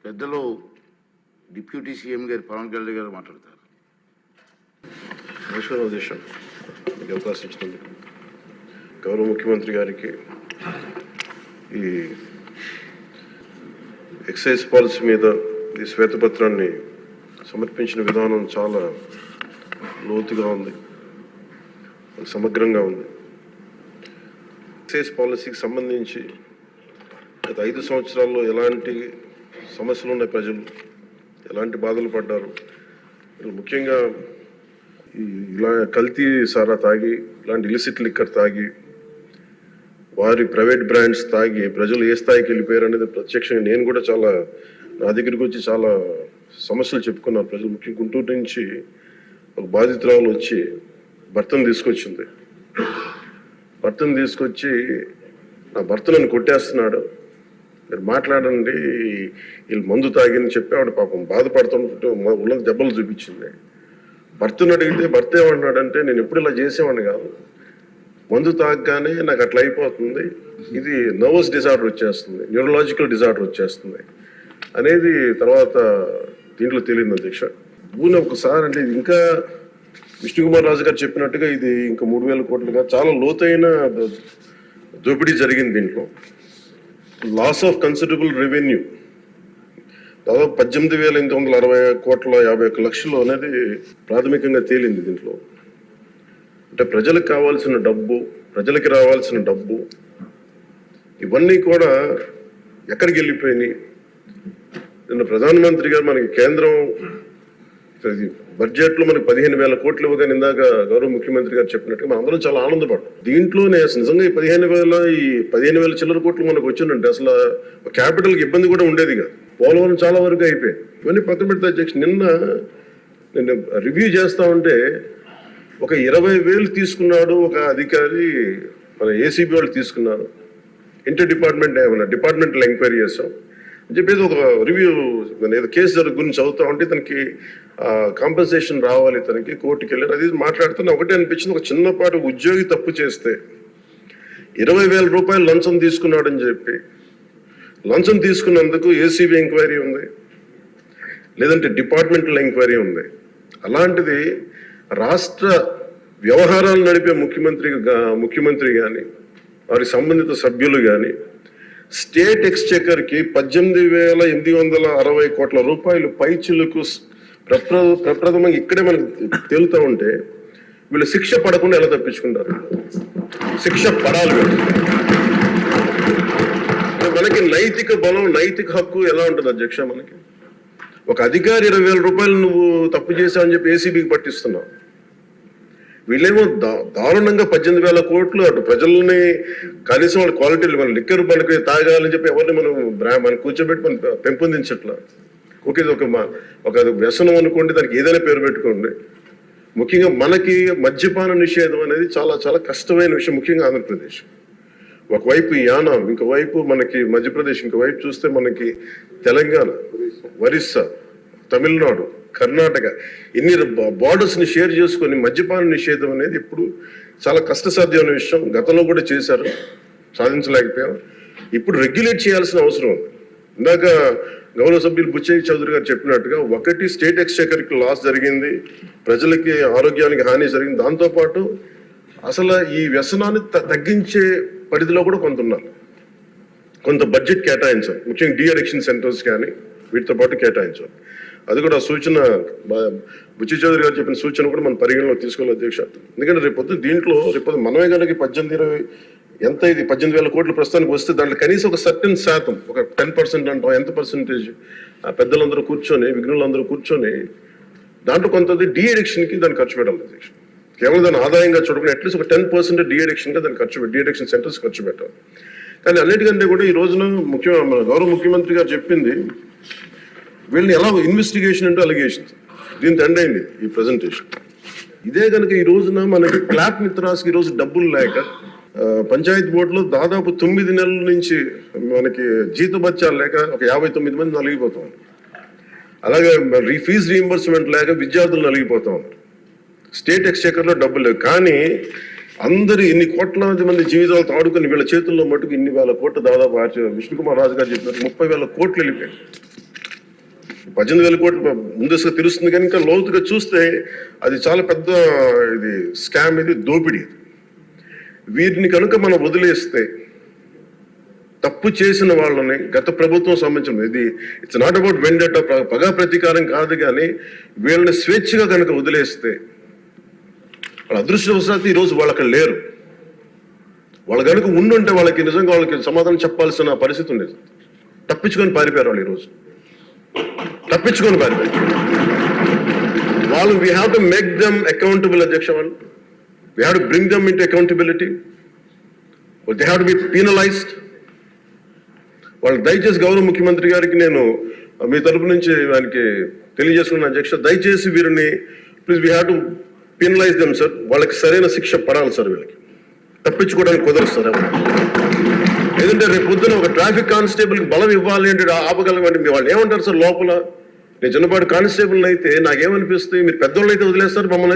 పెద్దలు deputy CM గారు పవన్ కళ్యాణ్ గారు మాట్లాడతారు. నమస్కారం అధ్యక్ష, మీకు అవకాశం ఇచ్చినందుకు గౌరవ ముఖ్యమంత్రి గారికి ఈ ఎక్సైజ్ పాలసీ మీద ఈ శ్వేతపత్రాన్ని సమర్పించిన విధానం చాలా లోతుగా ఉంది, సమగ్రంగా ఉంది. ఎక్సైజ్ పాలసీకి సంబంధించి గత 5 సంవత్సరాల్లో ఎలాంటి సమస్యలు ఉన్నాయి, ప్రజలు ఎలాంటి బాధలు పడ్డారు, ముఖ్యంగా ఇలా కల్తీ సారా తాగి, ఇలాంటి ఇలిసిట్ లిక్కర్ తాగి, వారి ప్రైవేట్ బ్రాండ్స్ తాగి ప్రజలు ఏ స్థాయికి వెళ్ళిపోయారు అనేది ప్రత్యక్షంగా నేను కూడా చాలా నా దగ్గరికి వచ్చి చాలా సమస్యలు చెప్పుకున్నారు ప్రజలు. ముఖ్యంగా గుంటూరు నుంచి ఒక బాధితురాలు వచ్చి భర్తను తీసుకొచ్చింది. భర్తను తీసుకొచ్చి నా భర్త నన్ను కొట్టేస్తున్నాడు, మీరు మాట్లాడండి, వీళ్ళు మందు తాగిని చెప్పి ఆవిడ పాపం బాధపడుతుంటే ఉళ్ళకి దెబ్బలు చూపించింది. భర్తను అడిగితే భర్త ఏమన్నాడంటే, నేను ఎప్పుడు ఇలా చేసేవాడిని కాదు, మందు తాగగానే నాకు అట్లా అయిపోతుంది, ఇది నర్వస్ డిజార్డర్ వచ్చేస్తుంది, న్యూరలాజికల్ డిజార్డర్ వచ్చేస్తుంది అనేది తర్వాత దీంట్లో తెలియదు అధ్యక్ష. భూమి ఒకసారి అంటే ఇది ఇంకా విష్ణుకుమార్ రాజు గారు చెప్పినట్టుగా ఇది ఇంకా 3,000 కోట్లుగా చాలా లోతైన దోపిడీ జరిగింది. దీంట్లో లాస్ ఆఫ్ కన్సిడరబుల్ రెవెన్యూ దాదాపు 18,860 కోట్ల 51 లక్షలు అనేది ప్రాథమికంగా తేలింది. దీంట్లో అంటే ప్రజలకు కావాల్సిన డబ్బు, ప్రజలకి రావాల్సిన డబ్బు ఇవన్నీ కూడా ఎక్కడికి వెళ్ళిపోయినాయి. నిన్న ప్రధానమంత్రి గారు మనకి కేంద్రం బడ్జెట్లో మనకి 15,000 కోట్లు ఇవ్వగానే ఇందాక గౌరవ ముఖ్యమంత్రి గారు చెప్పినట్టుగా మనం అందరం చాలా ఆనందపడ్డాం. దీంట్లోనే నిజంగా ఈ 15,000 చిల్లర కోట్లు మనకు వచ్చిందంటే అసలు క్యాపిటల్కి ఇబ్బంది కూడా ఉండేది కాదు. పోలవరం చాలా వరకు అయిపోయాయి. ఇవన్నీ పక్కన పెడితే అధ్యక్ష, నిన్న రివ్యూ చేస్తా ఉంటే ఒక 20,000 తీసుకున్నాడు ఒక అధికారి, మన ఏసీబీ వాళ్ళు తీసుకున్నారు, ఇంటర్ డిపార్ట్మెంటల్ ఎంక్వైరీ చేస్తాం అని చెప్పేసి ఒక రివ్యూ ఏదో కేసు గురించి చదువుతా ఉంటే తనకి కాంపెన్సేషన్ రావాలి, తనకి కోర్టుకి వెళ్ళారు. అది మాట్లాడుతున్నా ఒకటే అనిపించింది, ఒక చిన్నపాటి ఉద్యోగి తప్పు చేస్తే 20,000 రూపాయలు లంచం తీసుకున్నాడని చెప్పి లంచం తీసుకున్నందుకు ఏసీబీ ఎంక్వైరీ ఉంది, లేదంటే డిపార్ట్మెంటల్ ఎంక్వైరీ ఉంది. అలాంటిది రాష్ట్ర వ్యవహారాలు నడిపే ముఖ్యమంత్రి కానీ వారి సంబంధిత సభ్యులు కానీ స్టేట్ ఎక్స్చెకర్కి 18,860 కోట్ల రూపాయలు పైచిలకు ప్రప్రథమంగా ఇక్కడే మనకు తేలుతూ ఉంటే వీళ్ళు శిక్ష పడకుండా ఎలా తప్పించుకుంటారు? శిక్ష పడాలి. మనకి నైతిక బలం, నైతిక హక్కు ఎలా ఉంటుంది అధ్యక్ష? మనకి ఒక అధికారి 20,000 రూపాయలు నువ్వు తప్పు చేసావని చెప్పి ఏసీబీకి పట్టిస్తున్నావు. వీళ్ళేమో దారుణంగా 18,000 కోట్లు అటు ప్రజల్ని కనీసం వాళ్ళ క్వాలిటీలు మన లిక్కర్ మనకి తాగాలని చెప్పి ఎవరిని మనం కూర్చోబెట్టి మనం పెంపొందించట్లా. ఓకే, ఒక వ్యసనం అనుకోండి, దానికి ఏదైనా పేరు పెట్టుకోండి. ముఖ్యంగా మనకి మద్యపాన నిషేధం అనేది చాలా చాలా కష్టమైన విషయం, ముఖ్యంగా ఆంధ్రప్రదేశ్. ఒకవైపు యానాం, ఇంకోవైపు మనకి మధ్యప్రదేశ్, ఇంకోవైపు చూస్తే మనకి తెలంగాణ, ఒరిస్సా, తమిళనాడు, కర్ణాటక, ఇన్ని బార్డర్స్ని షేర్ చేసుకొని మద్యపాన నిషేధం అనేది ఇప్పుడు చాలా కష్టసాధ్యమైన విషయం. గతంలో కూడా చేశారు, సాధించలేకపోయాం. ఇప్పుడు రెగ్యులేట్ చేయాల్సిన అవసరం ఉంది. ఇందాక గౌరవ సభ్యులు బుచ్చయ్య చౌదరి గారు చెప్పినట్టుగా ఒకటి స్టేట్ ఎక్స్చెకర్కి లాస్ జరిగింది, ప్రజలకి ఆరోగ్యానికి హాని జరిగింది. దాంతోపాటు అసలు ఈ వ్యసనాన్ని తగ్గించే పరిధిలో కూడా కొంత ఉన్నారు, కొంత బడ్జెట్ కేటాయించాలి. ముఖ్యంగా డీ అడిక్షన్ సెంటర్స్ కానీ వీటితో పాటు కేటాయించాలి. అది కూడా సూచన బుచ్చయ్య చౌదరి గారు చెప్పిన సూచన కూడా మనం పరిగణలో తీసుకోవాలి అధ్యక్ష. ఎందుకంటే రేపొద్దు మనమే కనుక 18,000 కోట్లు ప్రస్తుతానికి వస్తే దాంట్లో కనీసం ఒక సర్టెన్ శాతం, ఒక 10% అంటాం, ఎంత పర్సెంటేజ్ పెద్దలందరూ కూర్చొని, విఘ్నులందరూ కూర్చొని దాంట్లో కొంత డీ అడిక్షన్కి దాన్ని ఖర్చు పెట్టాలి అధ్యక్ష. కేవలం దాన్ని ఆదాయంగా చూడకుండా అట్లీస్ట్ ఒక 10% డీ అడిక్షన్గా దాన్ని డీ అడిక్షన్ సెంటర్స్ ఖర్చు పెట్టాలి. కానీ అన్నిటికంటే కూడా ఈ రోజున గౌరవ ముఖ్యమంత్రి గారు చెప్పింది, వీళ్ళని ఎలా ఇన్వెస్టిగేషన్ అంటే అలిగేషన్స్, దీనికి ఎండ్ అయింది ఈ ప్రజెంటేషన్. ఇదే కనుక ఈ రోజున మనకి క్లాప్ మిత్రాస్కి ఈరోజు డబ్బులు లేక పంచాయతీ బోర్డులో దాదాపు 9 నెలల నుంచి మనకి జీతభత్యాలు లేక ఒక 59 మంది నలిగిపోతా ఉన్నారు. అలాగే ఫీజు రీయింబర్స్మెంట్ లేక విద్యార్థులు నలిగిపోతా ఉన్నారు. స్టేట్ ఎక్స్చెకర్లో డబ్బులు లేవు. కానీ అందరు ఇన్ని కోట్లాది మంది జీవితాలతో ఆడుకుని వీళ్ళ చేతుల్లో మటుకు ఇన్ని వేల కోట్లు దాదాపు విష్ణుకుమార్ రాజు గారు చెప్పినట్టు 30,000 కోట్లు వెళ్ళిపోయాయి. 18,000 కోట్లు ముందస్తుగా తెలుస్తుంది, కానీ ఇంకా లోతుగా చూస్తే అది చాలా పెద్ద ఇది స్కామ్, ఇది దోపిడీ. వీటిని కనుక మనం వదిలేస్తే, తప్పు చేసిన వాళ్ళని గత ప్రభుత్వం సంబంధించిన ఇది ఇట్స్ నాట్ అబౌట్ వెండట, పగా ప్రతీకారం కాదు, కానీ వీళ్ళని స్వేచ్ఛగా కనుక వదిలేస్తే, వాళ్ళ అదృష్టవశాత్తు ఈరోజు వాళ్ళు అక్కడ లేరు. వాళ్ళు కనుక ఉండుంటే వాళ్ళకి నిజంగా వాళ్ళకి సమాధానం చెప్పాల్సిన పరిస్థితి ఉండేది. తప్పించుకొని పారిపోయారు వాళ్ళు ఈరోజు, తప్పించుకొని పారిపోయారు వాళ్ళు. We have to make them accountable అధ్యక్ష. వాళ్ళు we have to bring them into accountability. They have to be penalised. వాళ్ళు దయచేసి గౌరవ ముఖ్యమంత్రి గారికి నేను మీ తరపు నుంచి ఆయనకి తెలియజేస్తున్న అధ్యక్ష, దయచేసి వీరిని please we have to penalise them sir. వాళ్ళకి సరైన శిక్ష పడాలి సార్. వీళ్ళకి తప్పించుకోవడానికి కుదరదు సార్. లేదంటే రేపు పొద్దున ఒక ట్రాఫిక్ కానిస్టేబుల్కి బలం ఇవ్వాలి అంటే ఆపగలమంటే మీ వాళ్ళు ఏమంటారు సార్ లోపల? నేను చిన్నపాటి కానిస్టేబుల్ అయితే నాకేమనిపిస్తుంది, మీరు పెద్దోళ్ళు అయితే వదిలేస్తారు, మమ్మల్ని అయితే